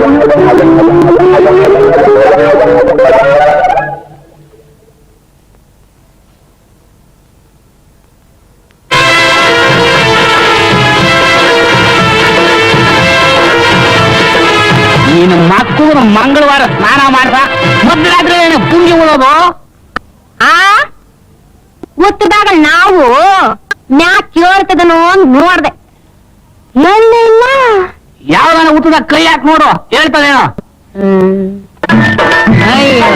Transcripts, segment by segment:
ನೀನು ಮಕ್ಕಳು ಮಂಗಳವಾರ ಸ್ನಾನ ಮಾಡ್ದ ಮಧ್ಯರಾತ್ರಿ ಪುಂಗಿ ಉಳೋದು ಗೊತ್ತದಾಗ ನಾವು ಮ್ಯಾಕ್ ಕೇಳ್ತದನೋ ಅಂತ ನೋಡ್ದೆ ಇಲ್ಲ ಯಾವ್ದಾನ ಹುಟ್ಟದಾಗ ಕೈ ಹಾಕಿ ನೋಡು ಹೇಳ್ತದೇನೋ. ಅಯ್ಯೋ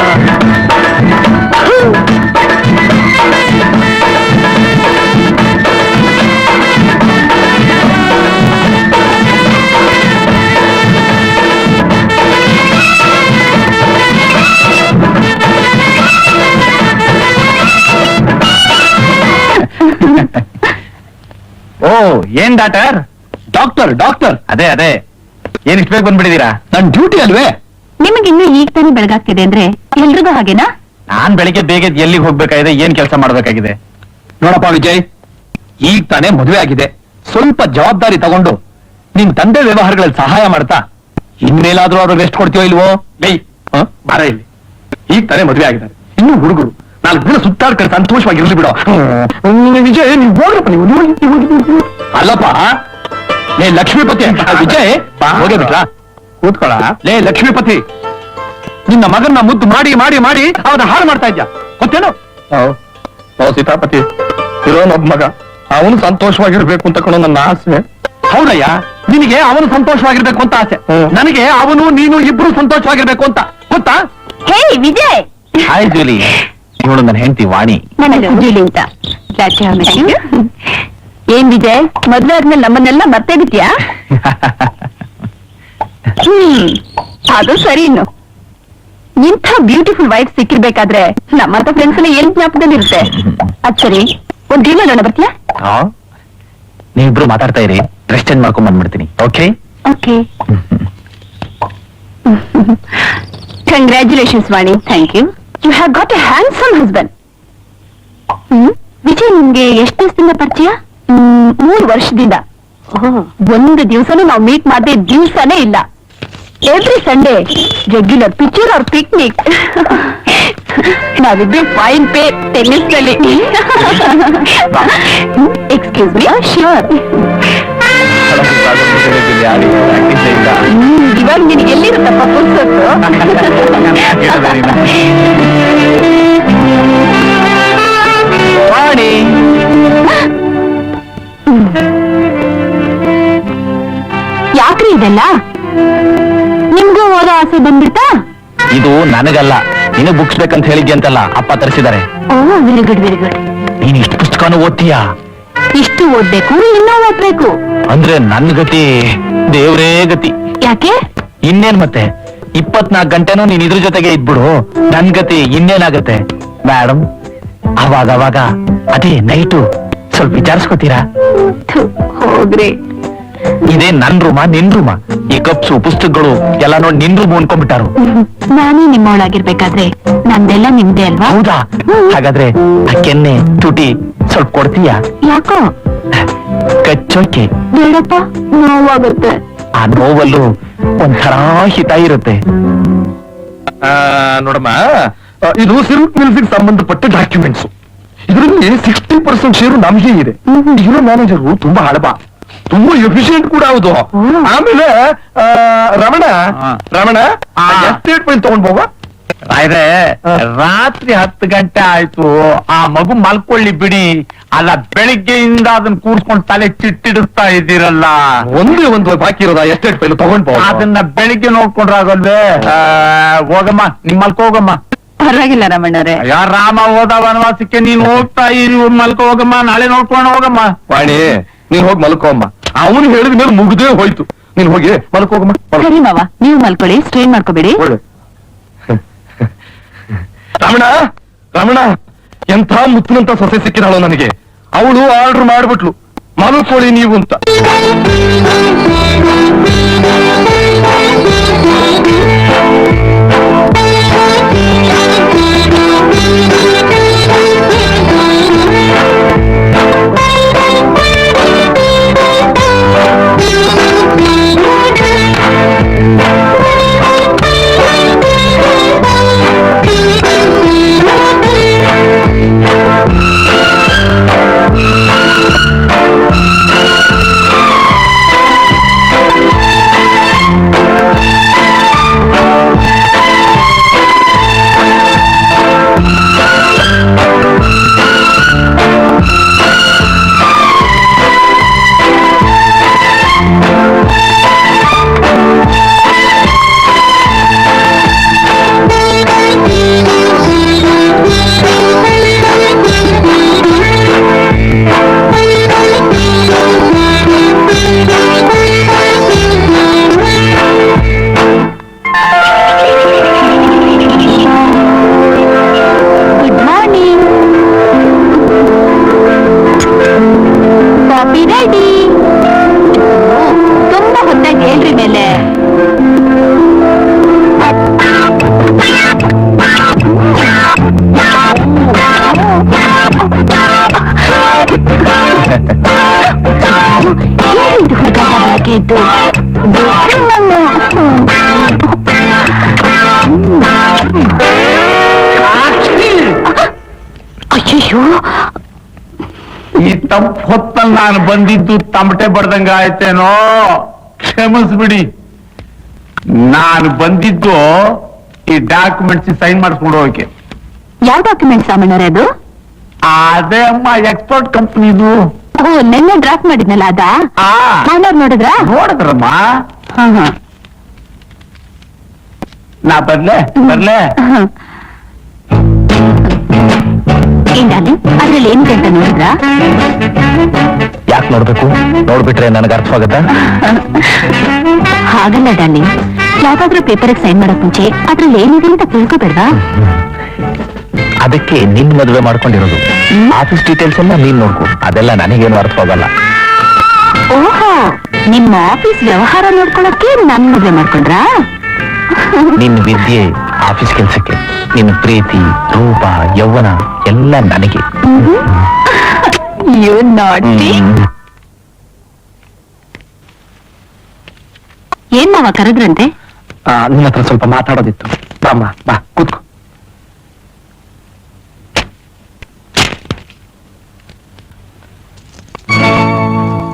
ಓ ಏನ್ ಡಾಕ್ಟರ್? ಡಾಕ್ಟರ್ ಡಾಕ್ಟರ್ ಅದೇ ಅದೇ ಏನ್ ಇಷ್ಟ ಬೇಗ ಬಂದ್ಬಿಟ್ಟಿದೀರಾ? ನನ್ ಡ್ಯೂಟಿ ಅಲ್ವೇ? ನಿಮಗಿನ್ನೂ ಈಗ ತಾನೇ ಬೆಳಗಾಗ್ತಿದೆ ಅಂದ್ರೆ ಎಲ್ರಿಗೂ ಹಾಗೇನಾ? ನಾನ್ ಬೆಳಿಗ್ಗೆ ಬೇಗ ಎಲ್ಲಿಗೆ ಹೋಗ್ಬೇಕಾಗಿದೆ, ಏನ್ ಕೆಲಸ ಮಾಡ್ಬೇಕಾಗಿದೆ? ನೋಡಪ್ಪ ವಿಜಯ್, ಈಗ ತಾನೇ ಮದುವೆ ಆಗಿದೆ, ಸ್ವಲ್ಪ ಜವಾಬ್ದಾರಿ ತಗೊಂಡು ನಿನ್ ತಂದೆ ವ್ಯವಹಾರಗಳಲ್ಲಿ ಸಹಾಯ ಮಾಡ್ತಾ ಇನ್ಮೇಲಾದ್ರೂ ಅವ್ರು ರೆಸ್ಟ್ ಕೊಡ್ತೀವೋ ಇಲ್ವೋ? ಬಾರ ಇಲ್ಲಿ, ಈಗ ತಾನೇ ಮದುವೆ ಆಗಿದ್ದಾರೆ, ಇನ್ನು ಹುಡುಗರು 4 ದಿನ ಸುತ್ತಾಡ್ಕೊಂಡು ಸಂತೋಷವಾಗಿರ್ಲಿ ಬಿಡೋ. ವಿಜಯ್ ನೀವು ಹೋಗ್ರಪ್ಪ, ನೀವು ಅಲ್ಲಪ್ಪ ಲೇ ಲಕ್ಷ್ಮೀಪತಿ ಅಂತ. ವಿಜಯ್ ಹೋಗೇ ಬಿಟ್ರಾ? ಕೂತ್ಕೊಳ. ಲೇ ಲಕ್ಷ್ಮೀಪತಿ, ನಿನ್ನ ಮಗನ್ನ ಮುದ್ದು ಮಾಡಿ ಮಾಡಿ ಮಾಡಿ ಅವನ ಹಾಳು ಮಾಡ್ತಾ ಇದ್ಯಾ ಗೊತ್ತೇನು? ಸೀತಾಪತಿ ಇರೋನೊಬ್ಬ ಮಗ, ಅವನು ಸಂತೋಷವಾಗಿರ್ಬೇಕು ಅಂತ ಕಣೋ ನನ್ನ ಆಸೆ. ಹೌದಯ್ಯ, ನಿನಗೆ ಅವನು ಸಂತೋಷವಾಗಿರ್ಬೇಕು ಅಂತ ಆಸೆ, ನನಗೆ ಅವನು ನೀನು ಇಬ್ರು ಸಂತೋಷವಾಗಿರ್ಬೇಕು ಅಂತ ಗೊತ್ತಾ? ಹೇ ವಿಜಯ್. ಹಾಯ್ ಜೂಲಿ, ಇವಳು ನನ್ನ ಹೆಂಡತಿ ವಾಣಿ. ಜೂಲಿ ಅಂತ. ಏನ್ ವಿಜಯ್, ಮದ್ವೆ ಆದ್ಮೇಲೆ ನಮ್ಮನ್ನೆಲ್ಲ ಮರ್ತೇ ಬಿಟ್ಯಾ? ಅದು ಸರಿ. ಇನ್ನು ಇಂಥ ಬ್ಯೂಟಿಫುಲ್ ವೈಫ್ ಸಿಕ್ಕಿರ್ಬೇಕಾದ್ರೆ ನಮ್ಮಂತ ಫ್ರೆಂಡ್ಸ್ ಎಲ್ಲ ಏನ್ ಜ್ಞಾಪಕದಲ್ಲಿರುತ್ತೆ. ಅದ್ ಸರಿ, ಒಂದ್ ಡ್ರೀಮ್ ಅಲ್ಲೋಣ ಬರ್ತೀಯಾ? ನೀವಿಬ್ರು ಮಾತಾಡ್ತಾ ಇರಿ, ಡ್ರೆಸ್ ಚೇಂಜ್ ಮಾಡ್ಕೊಂಡ್ ಬಂದ್ಬಿಡ್ತೀನಿ. Okay okay. Congratulations Vani. Thank you. You have got a handsome husband. Vijay ನಿಮ್ಗೆ ಎಷ್ಟು ದಿವಸದಿಂದ ಪರಿಚಯ? 3 ವರ್ಷದಿಂದ. ಒಂದು ದಿವಸನೂ ನಾವು ಮೀಟ್ ಮಾಡದೆ ದಿವಸನೇ ಇಲ್ಲ. Every Sunday regular picture or picnic. ನಾವಿಬ್ರು ಫೈನ್ ಪೇ ಟೆನ್ನಿಸ್ ನಲ್ಲಿ. Excuse me. ಶ್ಯೂರ್. ಇವಾಗ ನಿನಗೆ ಎಲ್ಲಿರುತ್ತಪ್ಪ ಪುಸ್ತಕ? ಯಾಕ್ರಿ ಇದೆಲ್ಲ? ನಿಮ್ಗೂ ಓದೋ ಆಸೆ ಬಂದ್ಬಿಡ್ತಾ? ಇದು ನನಗಲ್ಲ, ನೀನು ಬುಕ್ಸ್ ಬೇಕಂತ ಹೇಳಿದ್ಯ ಅಂತಲ್ಲ ಅಪ್ಪ ತರಿಸಿದ್ದಾರೆ. ಓ ವೆರಿ ಗುಡ್ ವೆರಿ ಗುಡ್. ನೀನ್ ಇಷ್ಟು ಪುಸ್ತಕನೂ ಓದ್ತೀಯಾ? ಇಷ್ಟು ಓದ್ಬೇಕು, ಇನ್ನೂ ಓದ್ಬೇಕು ಅಂದ್ರೆ ನನ್ ಗತಿ ದೇವ್ರೇ ಗತಿ. ಯಾಕೆ? ಇನ್ನೇನ್ ಮತ್ತೆ, 24 ಗಂಟೆನೂ ನೀನ್ ಇದ್ರ ಜೊತೆಗೆ ಇದ್ಬಿಡು, ನನ್ ಗತಿ ಇನ್ನೇನಾಗತ್ತೆ ಮೇಡಮ್? ಅವಾಗ ಅದೇ ನೈಟು ಸ್ವಲ್ಪ ವಿಚಾರಿಸ್ಕೋತೀರಾ? ಹೋಗ್ರಿ. ಇದೇ ನನ್ ರೂಮ, ನಿನ್ ರೂಮ, ಈ ಕಪ್ಸು ಪುಸ್ತಕಗಳು ಎಲ್ಲ ನೋಡಿ ನಿನ್ ರೂಮ್ ಅನ್ಕೊಂಡ್ಬಿಟ್ಟಾರು. ನಾನೇ ನಿಮ್ಮವಳಾಗಿರ್ಬೇಕಾದ್ರೆ ನಂದೆಲ್ಲ ನಿಮ್ದೇ ಅಲ್ವಾ? ಹೌದಾ? ಹಾಗಾದ್ರೆ ಆ ಕೆನ್ನೆ ತುಟಿ ಸ್ವಲ್ಪ ಕೊಡ್ತೀಯಾ? ಯಾಕೋ? ಕಚ್ಚೋಕೆ. ಬೇಡಪ್ಪ, ನೋವಾಗುತ್ತೆ. ಆ ನೋವಲ್ಲೂ ಒಂಥರ ಹಿತ ಇರುತ್ತೆ. ನೋಡಮ್ಮ, ಇದು ಸಿಲ್ಕ್ ಮಿಲ್ಸಿಗೆ ಸಂಬಂಧಪಟ್ಟ ಡಾಕ್ಯುಮೆಂಟ್ಸ್. ಇದರಲ್ಲಿ 60% ಶೇರು ನಮಗೆ ಇದೆ. ಇರೋ ಮ್ಯಾನೇಜರು ತುಂಬಾ ಹಳಬ, ತುಂಬಾ ಎಫಿಷಿಯಂಟ್ ಕೂಡ ಹೌದು. ಆಮೇಲೆ ರಮಣ ಎಸ್ಟೇಟ್ ಮೇಲೆ ತಗೊಂಡ್ ಹೋಗ. ಆದ್ರೆ ರಾತ್ರಿ 10 ಗಂಟೆ ಆಯ್ತು, ಆ ಮಗು ಮಲ್ಕೊಳ್ಳಿ ಬಿಡಿ. ಅಲ್ಲ, ಬೆಳಿಗ್ಗೆಯಿಂದ ಅದನ್ನ ಕೂರ್ಸ್ಕೊಂಡು ತಲೆ ಚಿಟ್ಟಿಡಿಸ್ತಾ ಇದ್ದೀರಲ್ಲ. ಒಂದು ಬಾಕಿ ಇರೋದ ಎಸ್ಟೇಟ್ ಪೈಲು ತಗೊಂಡ್ ಅದನ್ನ ಬೆಳಿಗ್ಗೆ ನೋಡ್ಕೊಂಡ್ರಾಗಲ್ವೇ? ಹೋಗಮ್ಮ, ನಿಮ್ ಮಲ್ಕೋ ಹೋಗಮ್ಮ. ಪರವಾಗಿಲ್ಲ ರಮಣ್ಣರೇ. ಯಾರ ರಾಮ ಹೋದ ವನವಾಸಕ್ಕೆ, ನೀನ್ ಹೋಗ್ತಾ ಇರಿ, ಮಲ್ಕೋ ಹೋಗಮ್ಮ, ನಾಳೆ ನೋಡ್ಕೊಂಡು ಹೋಗಮ್ಮ. ವಾಣಿ, ನೀನ್ ಹೋಗಿ ಮಲ್ಕೋಮ್ಮ. ಅವನು ಹೇಳಿದ ಮೇಲೆ ಮುಗ್ದೇ ಹೋಯ್ತು. ನೀನ್ ಹೋಗಿ ಮಲ್ಕೋಗಮ್ಮ. ಸರಿ ಮಾವ, ನೀವು ಮಲ್ಕೊಳ್ಳಿ, ಸ್ಟ್ರೈನ್ ಮಾಡ್ಕೋಬೇಡಿ. ರಮಣ, ಎಂಥ ಮುತ್ತಿನಂತ ಸೊಸೆ ಸಿಕ್ಕಿದಾಳು ನನಗೆ. ಅವಳು ಆರ್ಡರ್ ಮಾಡ್ಬಿಟ್ಲು, ಮಲ್ಕೊಳ್ಳಿ ನೀವು ಅಂತ. ಇದು ಅಯ್ಯೋ, ಈ ತಪ್ಪು ಹೊತ್ತಲ್ಲಿ ನಾನು ಬಂದಿದ್ದು ತಮಟೆ ಬಡ್ದಂಗ ಆಯ್ತೇನೋ, ಕ್ಷಮಿಸ್ಬಿಡಿ. ನಾನು ಬಂದಿದ್ದು ಈ ಡಾಕ್ಯುಮೆಂಟ್ಸ್ ಸೈನ್ ಮಾಡಿಸ್ಕೊಂಡು ಹೋಗಕ್ಕೆ. ಯಾವ ಡಾಕ್ಯುಮೆಂಟ್ ಸಾಮಾನ್ಯರೇ ಅದು? ಅದೇ ಅಮ್ಮ, ಎಕ್ಸ್ಪೋರ್ಟ್ ಕಂಪ್ನಿದು. ಓ, ನೆನ್ನೆ ಡ್ರಾಫ್ಟ್ ಮಾಡಿದ್ನಲ್ಲ ಅದ ಮಾನವ್ರು ನೋಡಿದ್ರಾ? ನೋಡಿದ್ರಮ್ಮ. ಹಾ ಹಾ. ನಾ ಬರ್ಲೆ ಏನ್ ಅದ್ರಲ್ಲಿ ಏನಿದೆ ಅಂತ ನೋಡಿದ್ರಾ? ಯಾಕೆ ನೋಡ್ಬೇಕು? ನೋಡ್ಬಿಟ್ರೆ ನನಗೆ ಅರ್ಥವಾಗತ್ತಾ? ಹಾಗಲ್ಲ ಡಾರ್ಲಿಂಗ್, ಯಾವ್ದಾದ್ರೂ ಪೇಪರ್ಗೆ ಸೈನ್ ಮಾಡಕ್ ಮುಂಚೆ ಅದ್ರಲ್ಲಿ ಏನಿದೆ ಅಂತ ತಿಳ್ಕೊಬೇಡ್ವಾ? ಅದಕ್ಕೆ ನಿನ್ ಮದುವೆ ಮಾಡ್ಕೊಂಡಿರೋದು. ಆಫೀಸ್ ಡೀಟೇಲ್ಸ್ ಎಲ್ಲ ನೀನ್ ನೋಡ್ಕೊ, ಅದೆಲ್ಲ ನನಗೇನು ಅರ್ಥವಾಗಲ್ಲ. ಓಹೋ, ನಿಮ್ಮ ಆಫೀಸ್ ವ್ಯವಹಾರ ನೋಡ್ಕೊಳಕ್ಕೆ ನನ್ ಮದುವೆ ಮಾಡ್ಕೊಂಡ್ರಾ? ನಿನ್ನ ವಿದ್ಯೆ ಆಫೀಸ್ ಕೆಲ್ಸಕ್ಕೆ, ನಿನ್ನ ಪ್ರೀತಿ, ರೂಪ, ಯೌವನ ಎಲ್ಲ ನನಗೆ. ಯು ನಾಟಿ. ಏನ್ ಮಾವ ಕರೆದ್ರಂತೆ? ನಿನ್ನ ಹತ್ರ ಸ್ವಲ್ಪ ಮಾತಾಡೋದಿತ್ತು. ಬಾಮ್ಮ, ಬಾ ಕೂತ್ಕೋ.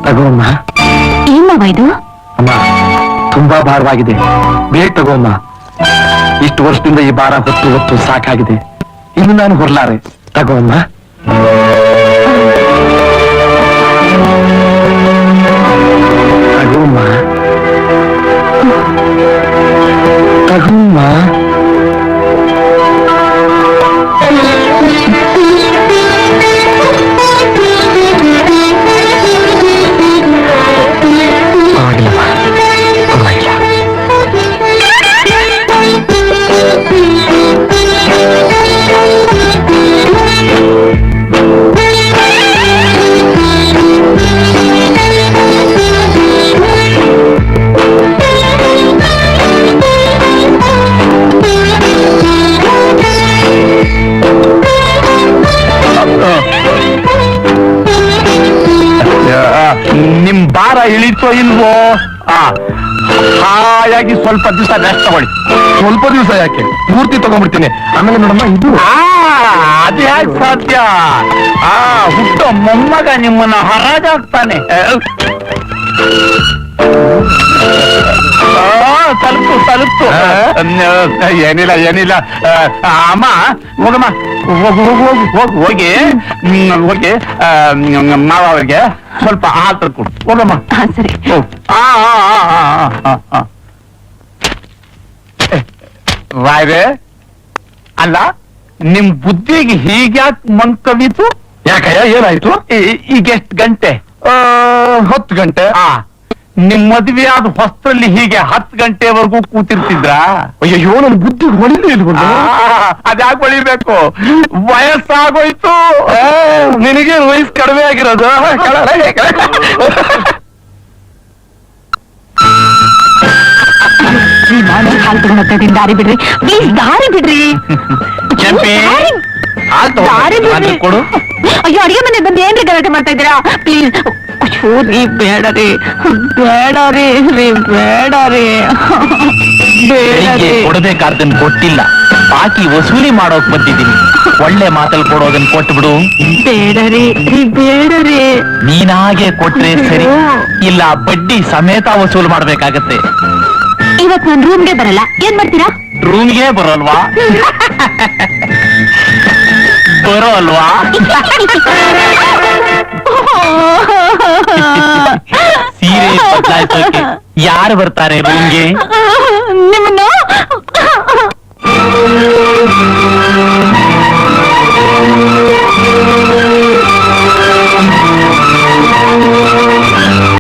ತಗೋಮ್ಮ. ಏನ್ ಮಾವ ಇದು? ಅಮ್ಮ, ತುಂಬಾ ಭಾರವಾಗಿದೆ, ಬೇಗ ತಗೋಮ್ಮ. ಇಷ್ಟು ವರ್ಷದಿಂದ ಈ ಭಾರ ಹೊತ್ತು ಹೊತ್ತು ಸಾಕಾಗಿದೆ, ಇನ್ನು ನಾನು ಹೊರಲಾರೆ. ತಗೋಮ್ಮ. ತಗೋಮ್ಮ ತಗೋಮ್ಮ. ಪರವಾಗಿಲ್ಲಮ್ಮ, ಪರವಾಗಿಲ್ಲ. ನಿಮ್ ಭಾರ ಇಳಿತೋ ಇಲ್ವೋ? ಹಾಯಾಗಿ ಸ್ವಲ್ಪ ದಿವಸ ರೆಸ್ಟ್ ತಗೊಳ್ಳಿ. ಸ್ವಲ್ಪ ದಿವಸ ಯಾಕೆ, ಪೂರ್ತಿ ತಗೊಂಡ್ಬಿಡ್ತೀನಿ. ಆಮೇಲೆ ನೋಡಮ್ಮ, ಇದು ಅದು ಹೇಗೆ ಸಾಧ್ಯ? ಹುಟ್ಟೋ ಮೊಮ್ಮಗ ನಿಮ್ಮನ್ನ ಹರಾಜಾಗ್ತಾನೆ. ತಲುಪ್ತು. ಏನಿಲ್ಲ. ಅಮ್ಮ, ಹೋಗಮ್ಮ, ಹೋಗಿ ಮಾವ ಅವ್ರಿಗೆ ಸ್ವಲ್ಪ ಹಾಲು ಕೊಡು. ಹೋಗಮ್ಮ. ಸರಿ. ರಾಯ್ರೆ, ಅಲ್ಲ ನಿಮ್ ಬುದ್ಧಿಗೆ ಹೀಗ್ಯಾಕ್ ಮಂಕವಿತು? ಯಾಕಯ್ಯ, ಏನಾಯ್ತು? ಈಗ ಎಷ್ಟು ಗಂಟೆ? 10 ಗಂಟೆ. ನಿಮ್ ಮದ್ವೆ ಆದ ಹೊಸ್ತಲ್ಲಿ ಹೀಗೆ 10 ಗಂಟೆವರೆಗೂ ಕೂತಿರ್ತಿದ್ರ? ಅಯ್ಯೋ, ನನ್ ಬುದ್ಧಿಗೆ ಹೊಳಿಲೇ ಇಲ್ಲ. ಅದ್ಯಾಕೆ ಹೊಳಿಬೇಕು? ವಯಸ್ಸಾಗೋಯ್ತು. ನಿನಗೆ ವಯಸ್ಸು ಕಡಿಮೆ ಆಗಿರೋದು. ನಾನು ಹಾಲು ತಗೊಂಡ್ ದಾರಿ ಬಿಡ್ರಿ ಪ್ಲೀಸ್, ದಾರಿ ಬಿಡ್ರಿ. ದಾರಿ ಬಿಡ್ರಿ. ಕೊಡು. ಅಯ್ಯೋ, ಅಡಿಗೆ ಮನೆ ಬಂದು ಏನ್ರಿ ಗಲಾಟೆ ಮಾಡ್ತಾ ಇದ್ದೀರಾ? ಪ್ಲೀಸ್. ಅಯ್ಯೋ, ನೀ ಬೇಡ ರೀ. ಕೊಡಬೇಕಾರ್ದನ್ ಕೊಟ್ಟಿಲ್ಲ, ಬಾಕಿ ವಸೂಲಿ ಮಾಡೋಕ್ ಬಂದಿದ್ದೀನಿ. ಒಳ್ಳೆ ಮಾತಲ್ಲಿ ಕೊಡೋದನ್ನ ಕೊಟ್ಬಿಡು. ಬೇಡ ರೀ. ನೀನಾಗೆ ಕೊಟ್ರೆ ಸರಿ, ಇಲ್ಲ ಬಡ್ಡಿ ಸಮೇತ ವಸೂಲು ಮಾಡ್ಬೇಕಾಗತ್ತೆ. ಇವತ್ ನಾನ್ ರೂಮ್ಗೆ ಬರಲ್ಲ. ಏನ್ ಮಾಡ್ತೀರಾ? ರೂಮ್ಗೆ ಬರೋಲ್ವಾ? ಬರೋಲ್ವಾ? ಸೀರೆ ಬದಲಾಯಿಸೋಕೆ ಯಾರು ಬರ್ತಾರೆ ರೂಮ್ಗೆ? ನಿಮ್ಮನ್ನ